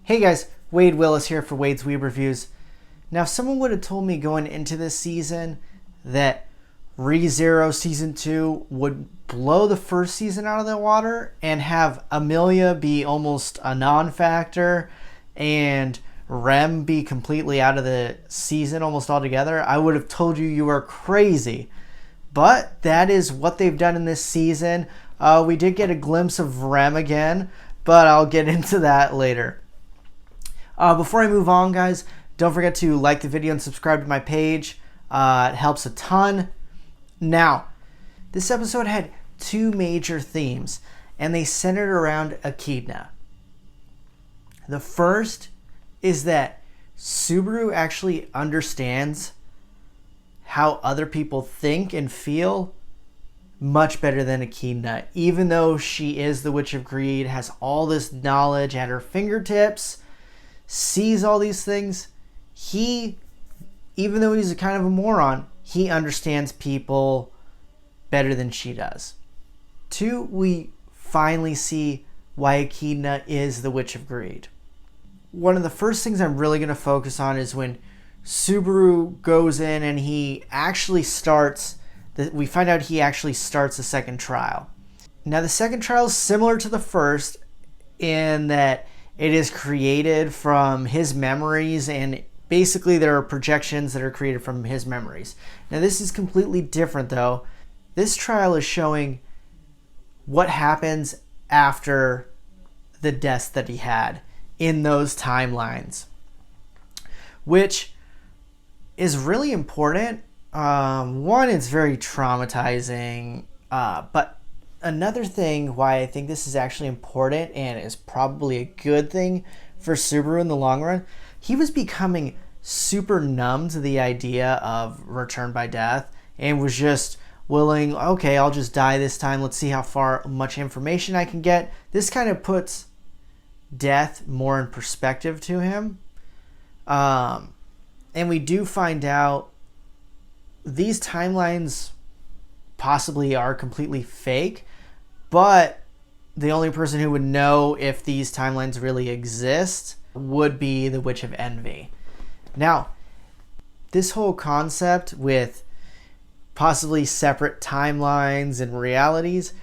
Hey guys, Wade Willis here for Wade's Weeb Reviews. Now, if someone would have told me going into this season that ReZero Season 2 would blow the first season out of the water and have Amelia be almost a non-factor and Rem be completely out of the season almost altogether, I would have told you are crazy. But that is what they've done in this season. We did get a glimpse of Rem again, but I'll get into that later. Before I move on, guys, don't forget to like the video and subscribe to my page. It helps a ton. Now, this episode had two major themes, and they centered around Echidna. The first is that Subaru actually understands how other people think and feel much better than Echidna. Even though she is the Witch of Greed, has all this knowledge at her fingertips, sees all these things, even though he's a kind of a moron, he understands people better than she does. Two, we finally see why Echidna is the Witch of Greed. One of the first things I'm really going to focus on is when Subaru goes in and we find out he actually starts the second trial. Now, the second trial is similar to the first in that it is created from his memories, and basically there are projections that are created from his memories. Now, this is completely different, though. This trial is showing what happens after the deaths that he had in those timelines, which is really important. One, it's very traumatizing, but another thing why I think this is actually important and is probably a good thing for Subaru in the long run, he was becoming super numb to the idea of return by death and was just willing, okay, I'll just die this time. Let's see how much information I can get. This kind of puts death more in perspective to him. And we do find out these timelines possibly are completely fake, but the only person who would know if these timelines really exist would be the Witch of Envy. Now, this whole concept with possibly separate timelines and realities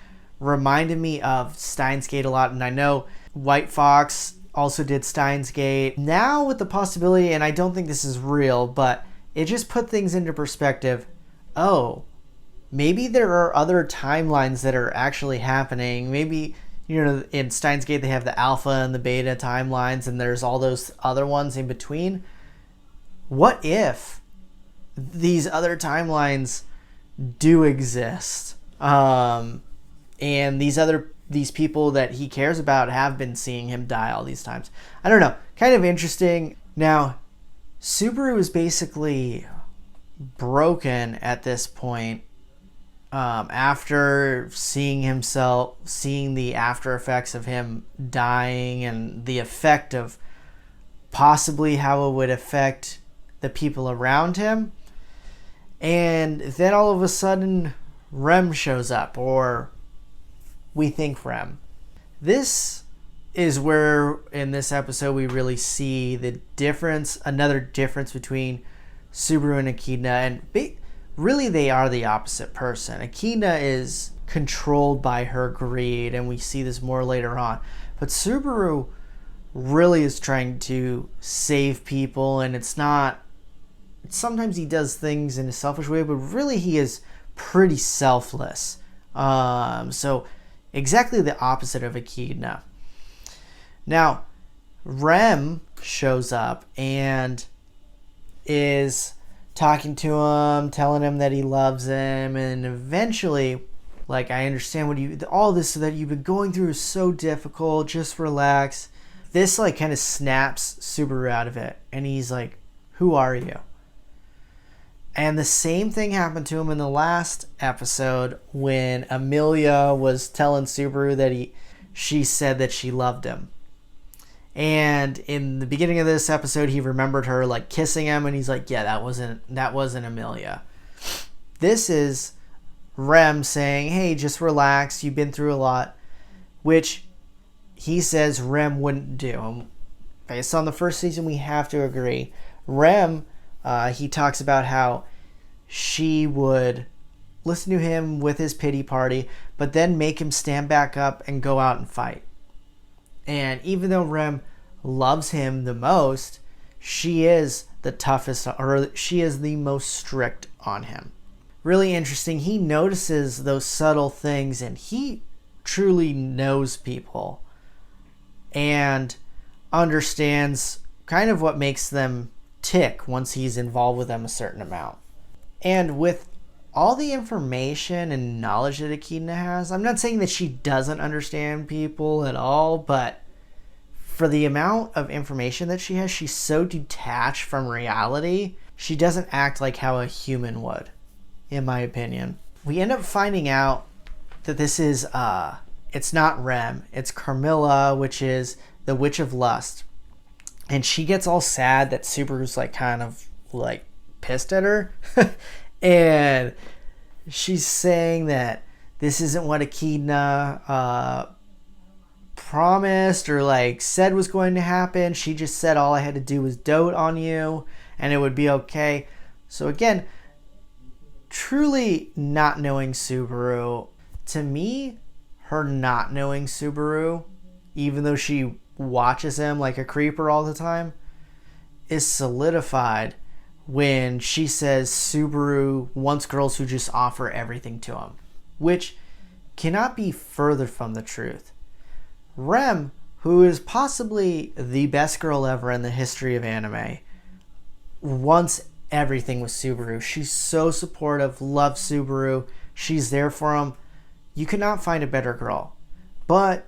reminded me of Steins Gate a lot, and I know White Fox also did Steins Gate. Now with the possibility, and I don't think this is real, but it just put things into perspective. Oh, maybe there are other timelines that are actually happening. Maybe, in Steins Gate they have the alpha and the beta timelines, and there's all those other ones in between. What if these other timelines do exist? And these people that he cares about have been seeing him die all these times. I don't know. Kind of interesting. Now, Subaru is basically broken at this point. After seeing the after effects of him dying and the effect of possibly how it would affect the people around him. And then all of a sudden, Rem shows up, or we think Rem. This is where, in this episode, we really see another difference between Subaru and Echidna, and really they are the opposite person. Echidna is controlled by her greed, and we see this more later on. But Subaru really is trying to save people, and sometimes he does things in a selfish way, but really he is pretty selfless. So exactly the opposite of Echidna. Now, Rem shows up and is talking to him, telling him that he loves him, and eventually, I understand all this that you've been going through is so difficult, just relax. This kind of snaps Subaru out of it, and he's like, who are you? And the same thing happened to him in the last episode when Amelia was telling Subaru that she said that she loved him. And in the beginning of this episode, he remembered her kissing him, and he's like, yeah, that wasn't Amelia. This is Rem saying, hey, just relax, you've been through a lot, which he says Rem wouldn't do. based on the first season, we have to agree. Rem, he talks about how she would listen to him with his pity party, but then make him stand back up and go out and fight. And even though Rem loves him the most, she is the toughest, or she is the most strict on him. Really interesting. He notices those subtle things, and he truly knows people and understands kind of what makes them tick once he's involved with them a certain amount. And with all the information and knowledge that Echidna has, I'm not saying that she doesn't understand people at all, but for the amount of information that she has, she's so detached from reality, she doesn't act like how a human would, in my opinion. We end up finding out that this is, it's not Rem, it's Carmilla, which is the Witch of Lust. And she gets all sad that Subaru's like kind of like pissed at her. And she's saying that this isn't what Echidna promised or like said was going to happen. She just said all I had to do was dote on you and it would be okay. So again, truly not knowing Subaru. To me, her not knowing Subaru, even though she watches him like a creeper all the time, is solidified when she says Subaru wants girls who just offer everything to him, which cannot be further from the truth. Rem, who is possibly the best girl ever in the history of anime, wants everything with Subaru. She's so supportive, loves Subaru, she's there for him. You cannot find a better girl. But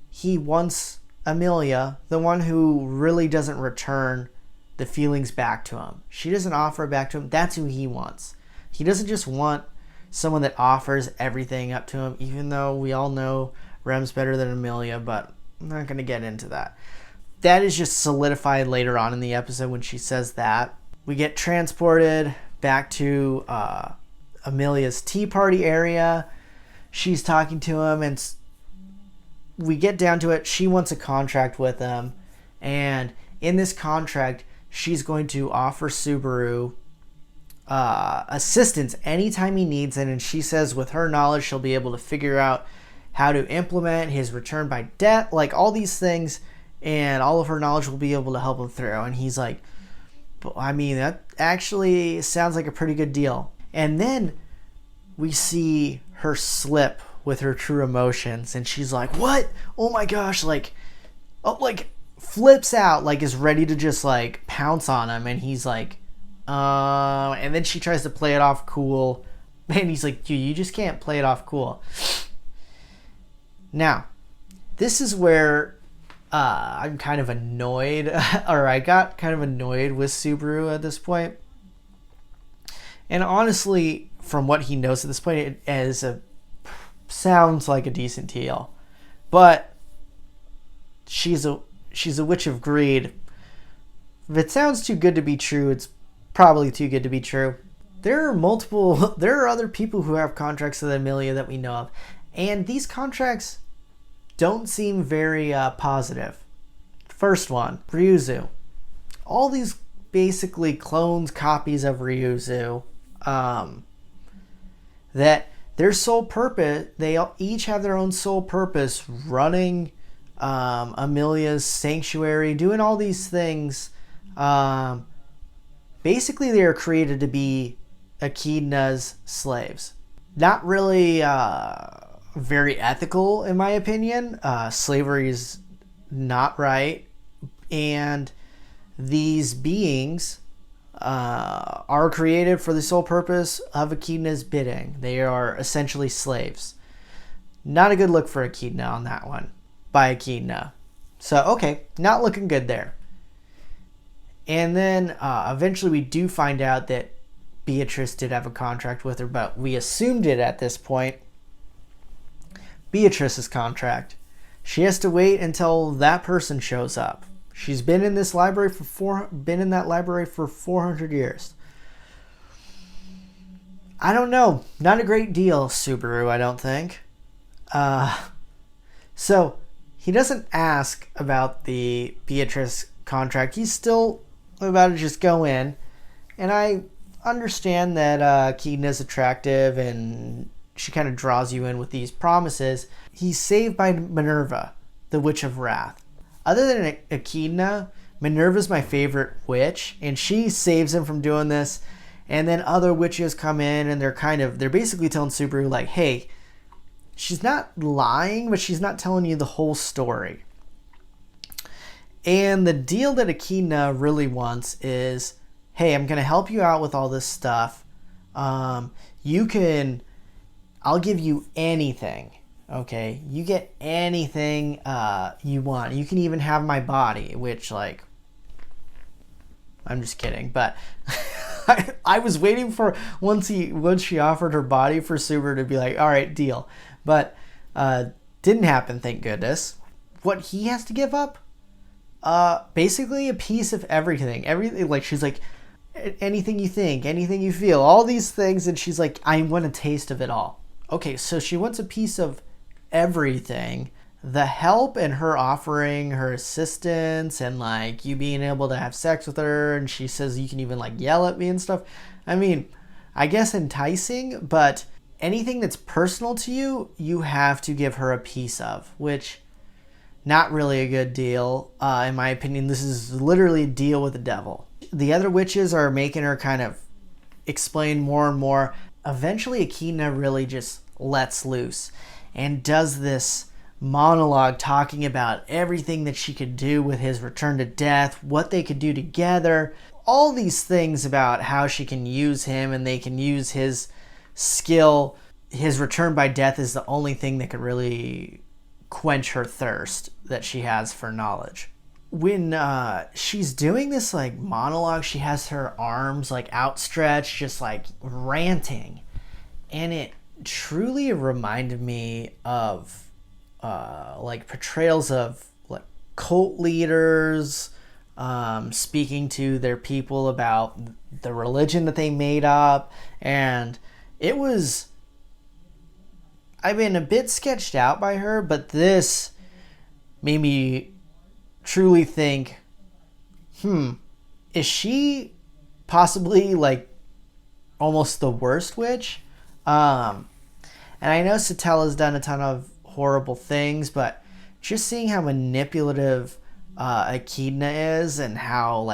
he wants Amelia, the one who really doesn't return the feelings back to him. She doesn't offer it back to him. That's who he wants. He doesn't just want someone that offers everything up to him, even though we all know Rem's better than Amelia, but I'm not going to get into that. That is just solidified later on in the episode when she says that. We get transported back to Amelia's tea party area. She's talking to him, and we get down to it. She wants a contract with him, and in this contract, she's going to offer Subaru assistance anytime he needs it, and she says with her knowledge, she'll be able to figure out how to implement his return by debt, like all these things, and all of her knowledge will be able to help him through. And he's like, I mean, that actually sounds like a pretty good deal. And then we see her slip with her true emotions, and she's like, what? Oh my gosh, like, oh, like, flips out, like, is ready to just, like, pounce on him, and he's like, and then she tries to play it off cool, and he's like, dude, you just can't play it off cool. Now, this is where I'm kind of annoyed, or I got kind of annoyed with Subaru at this point. And honestly, from what he knows at this point, it sounds like a decent deal. But she's a witch of greed. If it sounds too good to be true, it's probably too good to be true. There are other people who have contracts with Amelia that we know of. And these contracts don't seem very positive. First one, Ryuzu. All these basically clones, copies of Ryuzu, that their sole purpose, they each have their own sole purpose, running Amelia's sanctuary, doing all these things. Basically, they are created to be Echidna's slaves. Not really very ethical, in my opinion. Slavery is not right, and these beings are created for the sole purpose of Echidna's bidding. They are essentially slaves. Not a good look for Echidna on that one, by Echidna. So, okay, not looking good there. And then eventually we do find out that Beatrice did have a contract with her, but we assumed it at this point. Beatrice's contract. She has to wait until that person shows up. She's been in this library that library for 400 years. I don't know. Not a great deal, Subaru, I don't think. So he doesn't ask about the Beatrice contract, he's still about to just go in. And I understand that Echidna's attractive and she kind of draws you in with these promises. He's saved by Minerva, the Witch of Wrath. Other than Echidna, Minerva's my favorite witch, and she saves him from doing this. And then other witches come in and they're basically telling Subaru like, hey, she's not lying, but she's not telling you the whole story. And the deal that Echidna really wants is, hey, I'm going to help you out with all this stuff. I'll give you anything. Okay, you get anything you want. You can even have my body, which, like, I'm just kidding. But I was waiting for once she offered her body for Subaru to be like, all right, deal. But didn't happen, thank goodness. What he has to give up? Basically a piece of everything. Everything, like, she's like, anything you think, anything you feel, all these things, and she's like, I want a taste of it all. Okay, so she wants a piece of everything. The help and her offering her assistance and like you being able to have sex with her, and she says you can even like yell at me and stuff. I mean, I guess enticing, but anything that's personal to you, you have to give her a piece of, which not really a good deal. In my opinion, this is literally a deal with the devil. The other witches are making her kind of explain more and more. Eventually, Echidna really just lets loose and does this monologue talking about everything that she could do with his return to death, what they could do together, all these things about how she can use him and they can use his skill. His return by death is the only thing that could really quench her thirst that she has for knowledge. When she's doing this like monologue, she has her arms like outstretched, just like ranting, and it truly reminded me of like portrayals of like cult leaders speaking to their people about the religion that they made up. And it was, I've been a bit sketched out by her, but this made me truly think, is she possibly like almost the worst witch? And I know Satella's done a ton of horrible things, but just seeing how manipulative Echidna is and how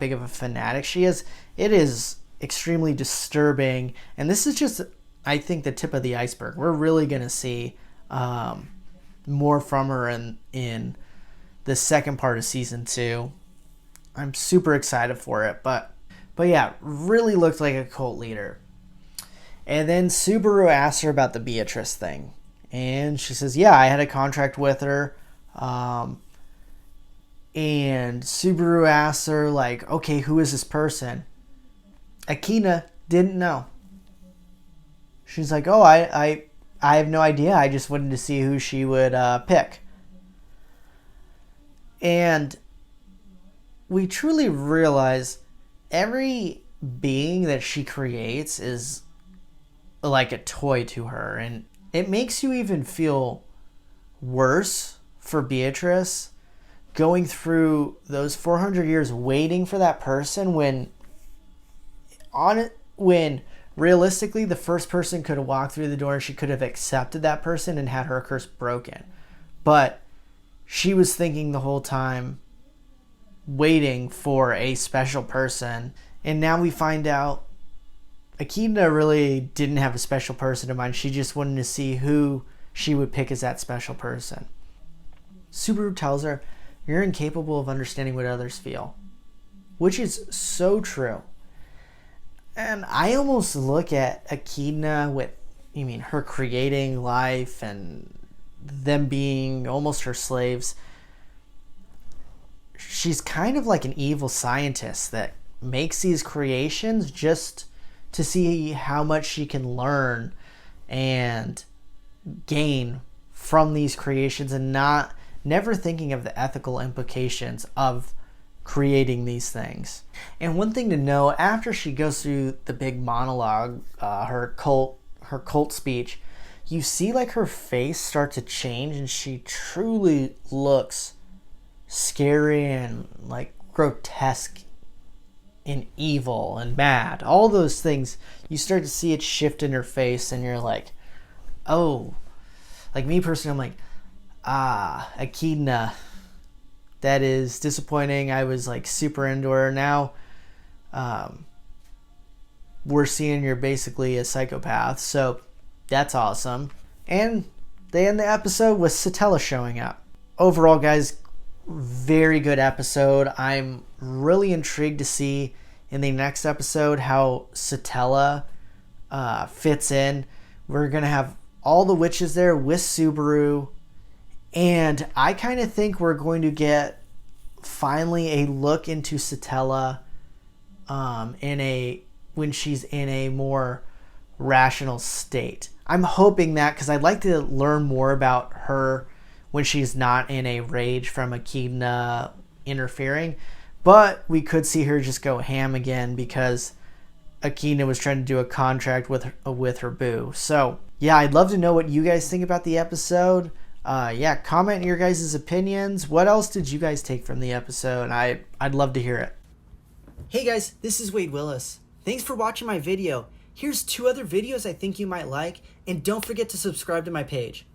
big of a fanatic she is, it is extremely disturbing. And this is just, I think, the tip of the iceberg. We're really gonna see more from her in the second part of season 2. I'm super excited for it, but yeah, really looked like a cult leader. And then Subaru asks her about the Beatrice thing. And she says, yeah, I had a contract with her. And Subaru asks her, like, okay, who is this person? Echidna didn't know. She's like, oh, I have no idea. I just wanted to see who she would pick. And we truly realize every being that she creates is like a toy to her, and it makes you even feel worse for Beatrice going through those 400 years waiting for that person when realistically the first person could have walked through the door and she could have accepted that person and had her curse broken. But she was thinking the whole time waiting for a special person, and now we find out Echidna really didn't have a special person in mind. She just wanted to see who she would pick as that special person. Subaru tells her, you're incapable of understanding what others feel, which is so true. And I almost look at Echidna with, her creating life and them being almost her slaves. She's kind of like an evil scientist that makes these creations just to see how much she can learn and gain from these creations, and never thinking of the ethical implications of creating these things. And one thing to know, after she goes through the big monologue, her cult speech, you see like her face start to change, and she truly looks scary and like grotesque and evil and mad, all those things, you start to see it shift in her face, and you're like, oh, like me personally, I'm like, Echidna, that is disappointing. I was like super into her. Now we're seeing you're basically a psychopath, so that's awesome. And they end the episode with Satella showing up. Overall, guys, very good episode. I'm really intrigued to see in the next episode how Satella fits in. We're going to have all the witches there with Subaru, and I kind of think we're going to get finally a look into Satella when she's in a more rational state. I'm hoping that, because I'd like to learn more about her when she's not in a rage from Echidna interfering. But we could see her just go ham again because Echidna was trying to do a contract with her boo. So yeah, I'd love to know what you guys think about the episode. Comment your guys' opinions. What else did you guys take from the episode? I'd love to hear it. Hey guys, this is Wade Willis. Thanks for watching my video. Here's 2 other videos I think you might like, and don't forget to subscribe to my page.